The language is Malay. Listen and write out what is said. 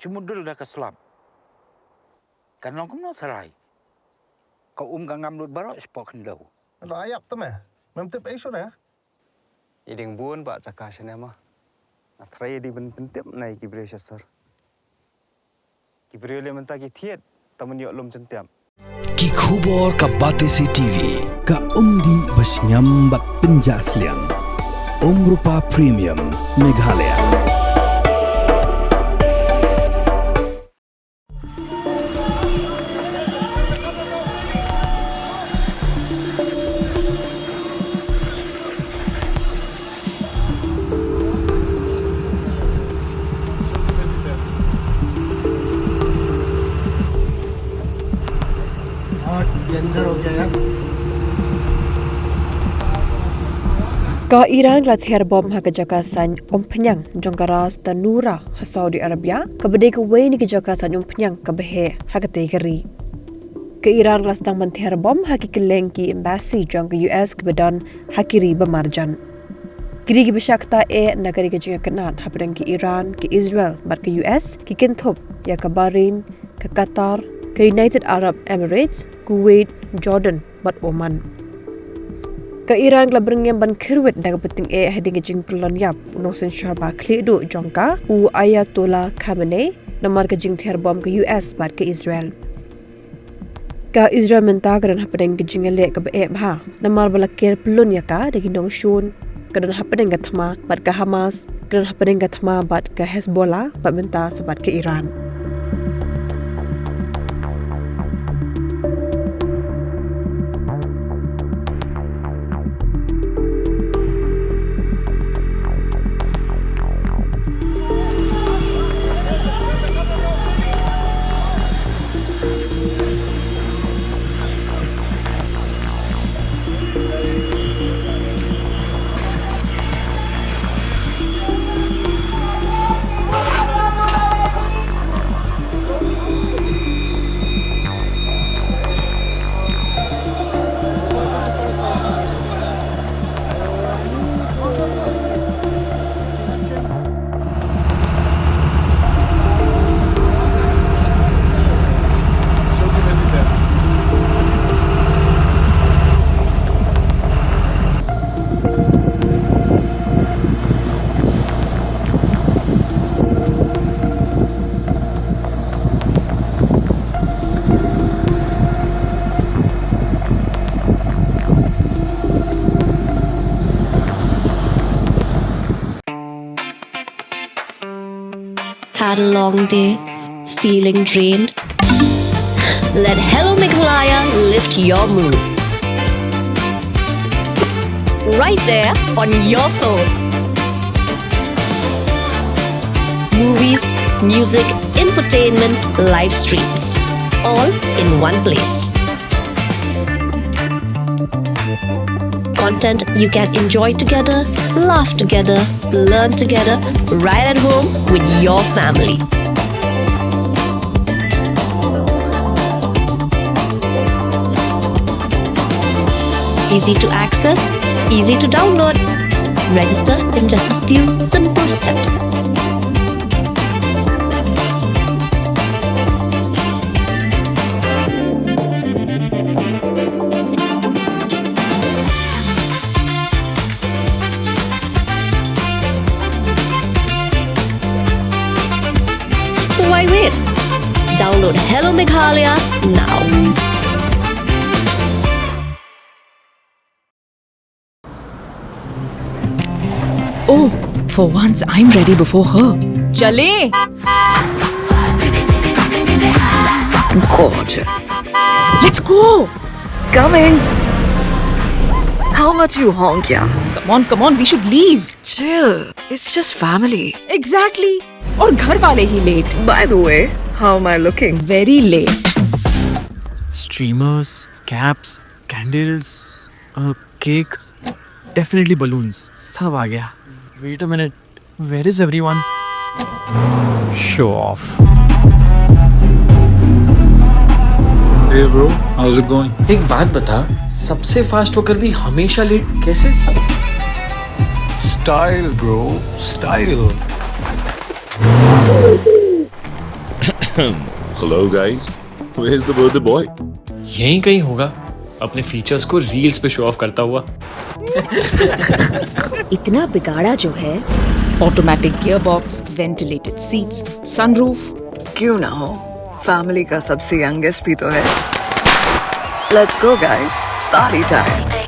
Cumudul dah ke selam. Kan long kemno serai. Kau gangam lut barok sepok kendau. Lo ayap tu meh. Memtip isu na. Iding buon Pak Jaka sinema. Atrai di pentip nai kibre sasar. Kibre le menta ki thiet tamen yok lom centiam. Ki khubor ka Batesi TV ka umdi basnyam bat penjaslian. Rupa Premium Meghalaya. Ka Iran glat Ther bom ha ka Jaka Saiñ Umphniang jongkaras tanura ha Saudi Arabia ka bede ka we ni ka Jaka Saiñ Umphniang ka behe ha ka tegari. Ka Iran glas dang man Ther bom ha ki keleng ki embassy jong ka US ka bedan ha kiri bamarjan. Kiri ki beshakta nagari ka jinga kanan ha pedang ki Iran ki Israel bat ka US ki kinthop ya ka Bahrain ka Qatar ka United Arab Emirates Kuwait Jordan bat Oman. Ka Iran gla beringyam ban kirwet daga penting hading jing kulon yap unosen Shah ba kledo jongka u Ayatollah Khamenei namar ka jing Ther bom ka US bat ka Israel. Ka Israel menta ka dan hapadeng ka jing le ka ba bha namar bala ker pelun ya ka dagi nong shun ka dan hapadeng ka thama bat ka Hamas ka dan hapadeng ka thama bat ka Hezbollah bat menta sabat ka Iran. Had a long day, feeling drained? Let Hello Meghalaya lift your mood. Right there on your phone. Movies, music, infotainment, live streams, all in one place. Content you can enjoy together, laugh together, learn together, right at home with your family. Easy to access, easy to download. Register in just a few simple steps. Why wait? Download Hello Meghalaya now. Oh, for once I'm ready before her. Chale! Gorgeous. Let's go! Coming. How much you honk, yeah? Come on, we should leave. Chill. It's just family. Exactly. और घर वाले ही late. By the way, how am I looking? Very late. Streamers, caps, candles, a cake, definitely balloons. सब आ गया. Wait a minute. Where is everyone? Show off. Hey bro, how's it going? एक बात बता, सबसे फास्ट होकर भी हमेशा लेट कैसे? Style bro, style. Hello guys, where's the birthday boy? यहीं कहीं होगा, अपने फीचर्स को रील्स पे शो ऑफ करता हुआ। इतना बिगाड़ा जो है, automatic gear box, ventilated seats, sunroof. क्यों ना हो, फैमिली का सबसे यंगेस्ट भी तो है। Let's go guys, party time.